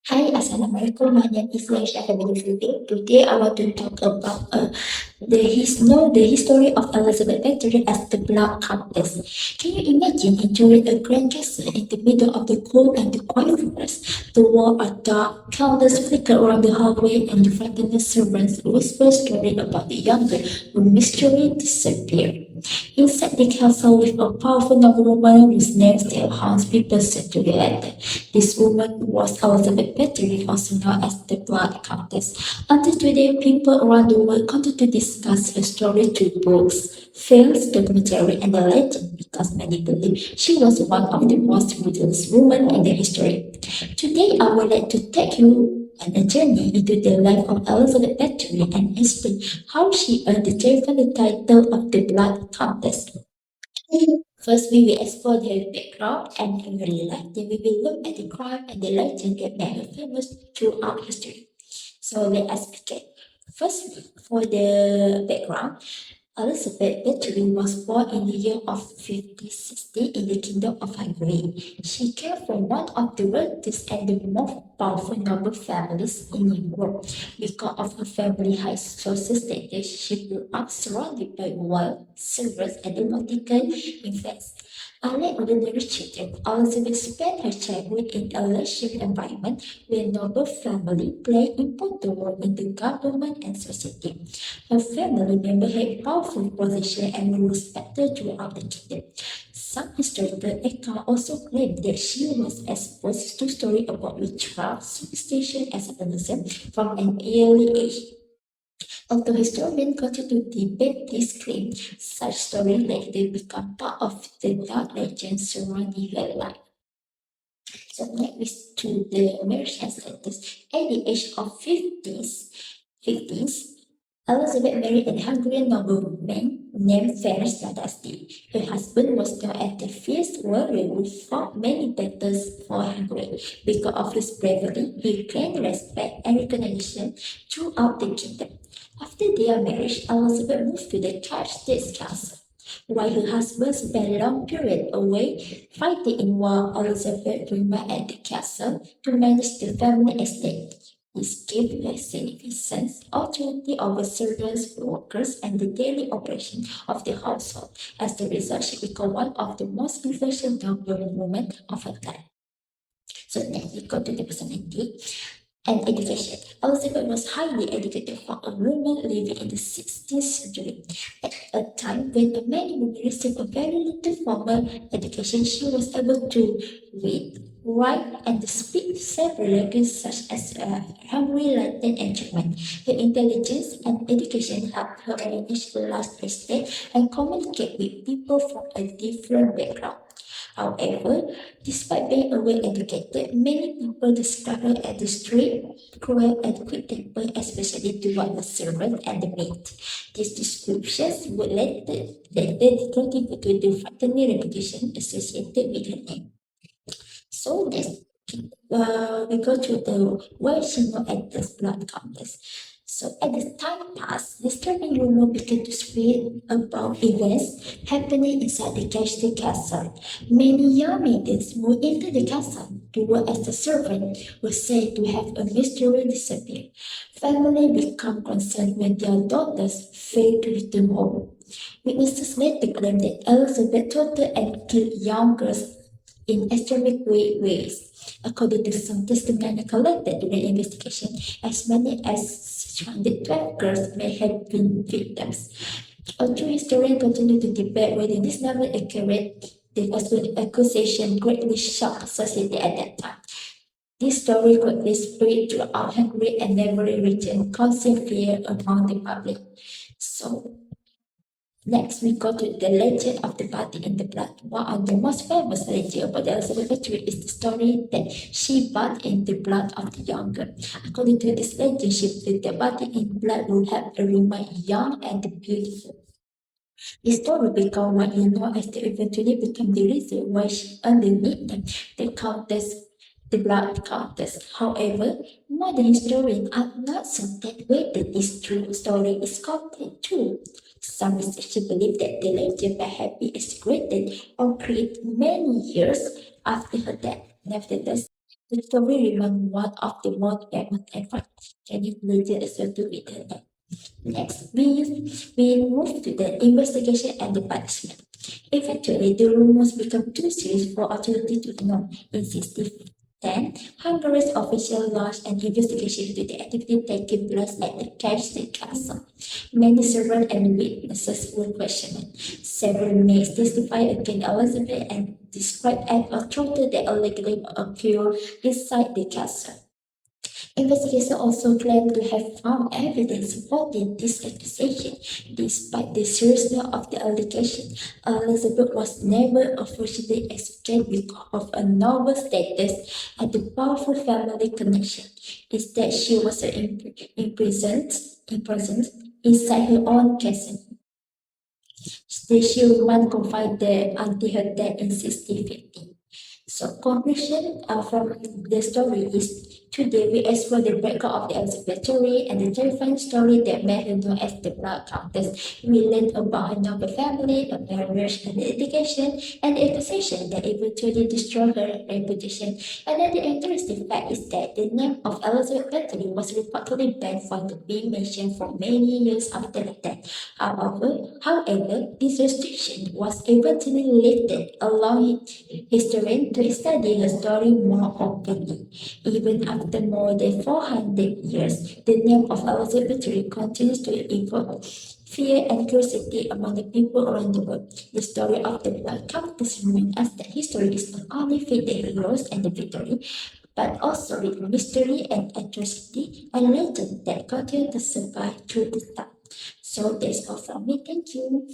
Hi, Assalamualaikum. My name is Leisha Today, I want to talk about the history of Elizabeth Bathory as the Black Countess. Can you imagine entering a grand castle in the middle of the cold and the quiet forest? The walls are dark, candles flicker around the hallway, and the frightened servants whisper stories about the young girl who mysteriously disappeared. Inside the castle with a powerful noblewoman whose name still haunts people centuries later. This woman was Elizabeth Bathory, also known as the Blood Countess. Until today, people around the world continue to discuss her story through books, films, documentary, and the legend because many believe she was one of the most ruthless women in the history. Today, I would like to take you on a journey into the life of Elizabeth Bathory and explain how she earned the title of the Blood Countess. First, we will explore their background and early life. Then we will look at the crime and the legend that made her famous throughout history. So let us begin. First, for the background, Elizabeth Bathory was born in the year of 1560 in the Kingdom of Hungary. She came from one of the wealthiest and the most powerful noble families in Europe. Because of her family high social status, she grew up surrounded by wealth, servants, and the political influence. Unlike ordinary children, Elizabeth spent her childhood in a luxury environment where noble family played important role in the government and society. Her family members had powerful position and were respected throughout the kingdom. Some historical accounts also claim that she was exposed to stories about witchcraft, superstition, and satanism from an early age. Although historians continue to debate this claim, such stories later become part of the dark legend surrounding her life. So next to the American status, at the age of 50s, Elizabeth married a Hungarian nobleman named Ferenc Radasti. Her husband was known as the fierce warrior who fought many battles for Hungary. Because of his bravery, he gained respect and recognition throughout the kingdom. After their marriage, Elizabeth moved to the Countess castle. While her husband spent long period away fighting in war, Elizabeth remained at the castle to manage the family estate. This gave her significant authority over servants, workers, and the daily operation of the household. As a result, she became one of the most influential noble women of her time. So next we go to the personality and education. Elizabeth was highly educated for a woman living in the 16th century. At a time when many women received a very little formal education, she was able to read, write, and speak several languages such as Hungary, Latin, and German. Her intelligence and education helped her manage a large estate and communicate with people from a different background. However, despite being a well-educated, many people describe her as strict, cruel, and quick-tempered, especially toward the servant and the maid. These descriptions would later contribute to the frightening reputation associated with her name. So we go to the why she known as the blood countess. So as the time passed, disturbing rumor began to spread about events happening inside the castle. Many young maidens moved into the castle to work as a servant were said to have a mystery disappeared. Family become concerned when their daughters failed to return home. Witnesses later claimed that Elizabeth tortured and killed young girls in extremely ways. According to some testimony collected during investigation, as many as 612 girls may have been victims. Although historians continue to debate whether this number is accurate, the accusation greatly shocked society at that time. This story quickly spread throughout Hungary and neighboring region, causing fear among the public. So next, we go to the legend of the body in the blood. One of the most famous legend about the Elizabeth Bathory is the story that she bathed in the blood of the young girl. According to this legend, she believed the body in blood will help her remain young and beautiful. This story became widely known as the eventually became the reason why she earned the nickname the Countess, the Blood Countess. However, modern historians are not certain whether this true story is completely true. Some researchers believe that the legend may have been exaggerated or created many years after her death. Nevertheless, The story remains one of the most famous and tragic legends associated with her. Next, we move to the investigation and the punishment. Eventually, the rumors become too serious for authorities to ignore. In 1610, Hungary's official launched an investigation into the activity taking place at the castle. Many servants and witnesses were questioned. Several men testified against Elizabeth and described an atrocity that allegedly occurred inside the castle. Investigators also claim to have found evidence supporting this accusation. Despite the seriousness of the allegation, Elizabeth was never officially executed because of a noble status and a powerful family connection. Instead, she was imprisoned inside her own castle. She remained confined there until her death in 1650. So conclusion from the story is today we explore the background of the Elizabeth Bathory and the terrifying story that made her known as the Black Countess. We learned about her noble family, her marriage and education, and the accusation that eventually destroyed her reputation. Another interesting fact is that the name of Elizabeth Bathory was reportedly banned from being mentioned for many years after her death. However, this restriction was eventually lifted, allowing historians to study her story more openly. Even after more than 400 years, the name of Elizabeth continues to evoke fear and curiosity among the people around the world. The story of the Black Countess reminds us that history is not only filled with the heroes and the victory, but also with mystery and atrocity and legend that continue to survive through the time. So that's all from me. Thank you.